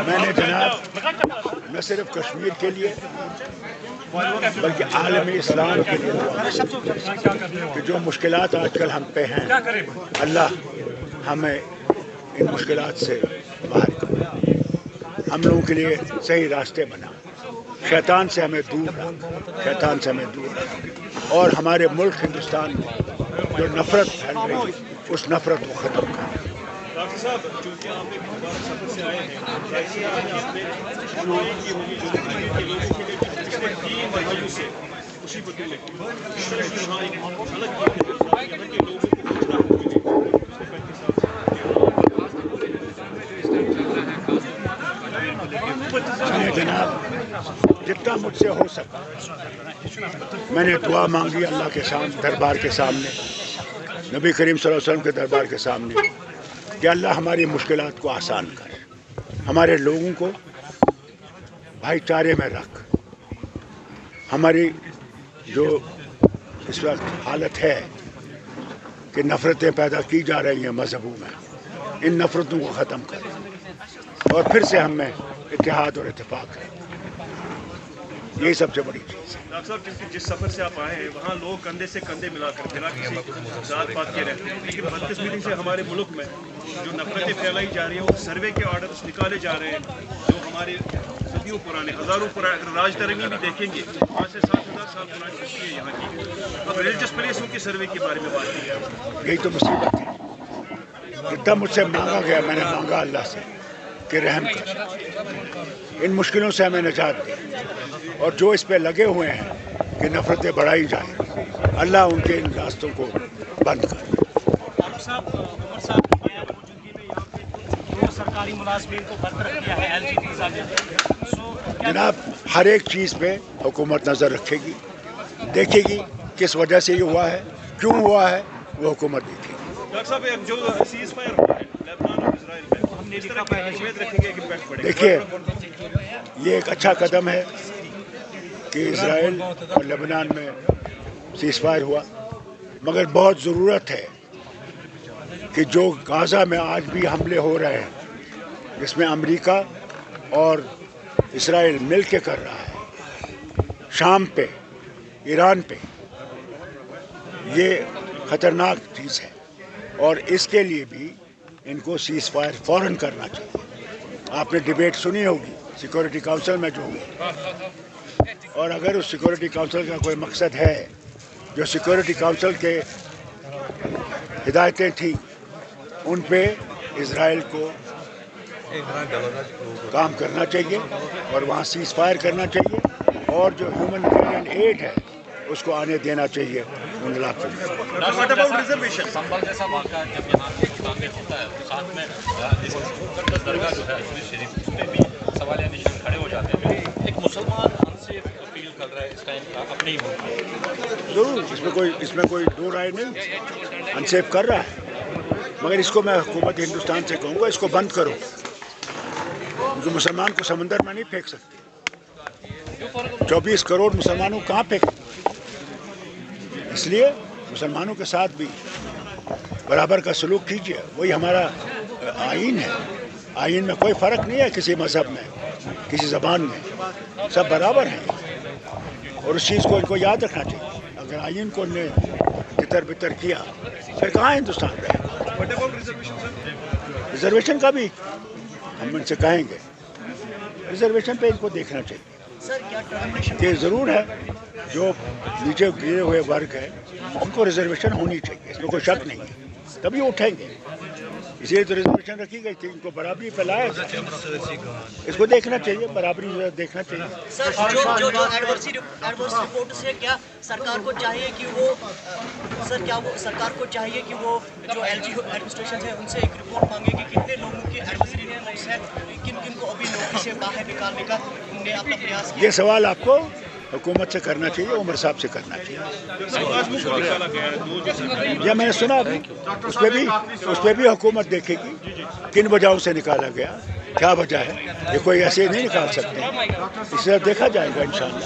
میں نے جناب نہ صرف کشمیر کے لیے بلکہ عالم اسلام کے لیے کہ جو مشکلات آج کل ہم پہ ہیں اللہ ہمیں ان مشکلات سے باہر کرے، ہم لوگوں کے لیے صحیح راستے بنا، شیطان سے ہمیں دور رکھ اور ہمارے ملک ہندوستان میں جو نفرت پھیل رہی ہے اس نفرت کو ختم کرے۔ ڈاکٹر صاحب، چونکہ آپ ایک مبارک سفر سے آئے ہیں، ایسی آپ نے فرمائی کی ہوگی جو کشمیر کے لوگوں کے لیے پچھلے 3 دہائیوں سے مصیبتوں میں اس طرح کی وہاں ایک الگ یہاں کے لوگوں کو راحت ملی پچھلے 35 سال سے۔ جناب جتنا مجھ سے ہو سکا میں نے دعا مانگی اللہ کے سامنے، دربار کے سامنے، نبی کریم صلی اللہ علیہ وسلم کے دربار کے سامنے کہ اللہ ہماری مشکلات کو آسان کر، ہمارے لوگوں کو بھائی چارے میں رکھ، ہماری جو اس وقت حالت ہے کہ نفرتیں پیدا کی جا رہی ہیں مذہبوں میں، ان نفرتوں کو ختم کر اور پھر سے ہم میں اتحاد اور اتفاق ہے، یہی سب سے بڑی چیز ہے۔ ڈاکٹر صاحب، کیونکہ جس سفر سے آپ آئے ہیں وہاں لوگ کندھے سے کندھے ملا کر بنا کسی ذات پات کے رہتے ہیں، لیکن بدقسمتی سے ہمارے ملک میں جو نفرتیں پھیلائی جا رہی ہیں وہ سروے کے آرڈرز نکالے جا رہے ہیں جو ہمارے صدیوں پرانے، ہزاروں پرانے، اگر راج ترمی بھی دیکھیں گے 5 سے 7,000 سال پرانی ہسٹری ہے یہاں کی۔ اب ریلیجس پلیسوں کی سروے کے بارے میں بات کی ہے، یہی تو مصیبت ہے، جتنا مجھ سے مانگا گیا میں نے مانگا اللہ سے کہ رحم کر، ان مشکلوں سے ہمیں نجات دے، اور جو اس پہ لگے ہوئے ہیں کہ نفرتیں بڑھائی جائیں اللہ ان کے ان راستوں کو بند کر۔ ڈاکٹر صاحب، عمر صاحب کی موجودگی میں یہاں پہ 2 سرکاری ملازمین کو برطرف کیا ہے LG ویزا میں۔ جناب ہر ایک چیز پہ حکومت نظر رکھے گی، دیکھے گی کس وجہ سے یہ ہوا ہے، کیوں ہوا ہے، وہ حکومت دیکھے گی۔ ڈاکٹر صاحب، ایک جو سیز فائر ہوا ہے لیبنان اور اسرائیل میں، ہم نے لکھا ہے امید رکھیں گے کہ امپیکٹ پڑے گا۔ دیکھیے یہ ایک اچھا قدم ہے کہ اسرائیل اور لبنان میں سیز فائر ہوا، مگر بہت ضرورت ہے کہ جو غزہ میں آج بھی حملے ہو رہے ہیں جس میں امریکہ اور اسرائیل مل کے کر رہا ہے، شام پہ، ایران پہ، یہ خطرناک چیز ہے اور اس کے لیے بھی ان کو سیز فائر فوراً کرنا چاہیے۔ آپ نے ڈیبیٹ سنی ہوگی سیکورٹی کونسل میں جو ہوئی، اور اگر اس سیکورٹی کونسل کا کوئی مقصد ہے، جو سیکورٹی کونسل کے ہدایتیں تھیں ان پہ اسرائیل کو کام کرنا چاہیے اور وہاں سیز فائر کرنا چاہیے، اور جو ہیومنٹیرین ایڈ ہے اس کو آنے دینا چاہیے ان علاقوں میں۔ سنبھل جیسا واقعہ جب یہاں ہندوستان میں ہوتا ہے تو ساتھ میں مقدس درگاہ جو ہے شریف، اس میں بھی سوالیہ نشان کھڑے ہو جاتے ہیں۔ ایک مسلمان ہم سے اپیل کر رہا ہے اس ٹائم کا اپنے ہی ملک میں، ضرور اس میں کوئی دو رائے نہیں، انسیف کر رہا ہے، مگر اس کو میں حکومت ہندوستان سے کہوں گا اس کو بند کرو، جو مسلمان کو سمندر میں نہیں پھینک سکتے، 24 کروڑ مسلمانوں کہاں پھینکیں، اس لیے مسلمانوں کے ساتھ بھی برابر کا سلوک کیجیے، وہی ہمارا آئین ہے، آئین میں کوئی فرق نہیں ہے کسی مذہب میں، کسی زبان میں، سب برابر ہیں، اور اس چیز کو ان کو یاد رکھنا چاہیے۔ اگر آئین کو نے تتر بتر کیا پھر کہاں ہندوستان رہے؟ ریزرویشن کا بھی ہم ان سے کہیں گے، ریزرویشن پہ ان کو دیکھنا چاہیے کہ ضرور ہے جو نیچے گرے ہوئے ورگ ہے ان کو ریزرویشن ہونی چاہیے، اس میں کوئی شک نہیں ہے، تبھی اٹھیں گے، اسی لیے تو ریزرویشن رکھی گئی تھی، ان کو برابری پہ لایا، اس کو دیکھنا چاہیے، برابری دیکھنا چاہیے۔ سر جو ایڈورس رپورٹ سے کیا سرکار کو چاہیے کہ وہ سرکار کو چاہیے کہ وہ جو LG ایڈمنسٹریشن ہے ان سے ایک رپورٹ مانگے کہ کتنے لوگوں کی ایڈورسری رپورٹس ہیں، کن کو ابھی نوکری سے باہر نکالنے کا انہوں نے اپنا پریاس کیا۔ یہ سوال آپ کو حکومت سے کرنا چاہیے، عمر صاحب سے کرنا چاہیے۔ یہ میں نے سنا ابھی، اس پہ بھی حکومت دیکھے گی کن وجہوں سے نکالا گیا، کیا وجہ ہے، یہ کوئی ایسے نہیں نکال سکتے، اس سے دیکھا جائے گا انشاءاللہ۔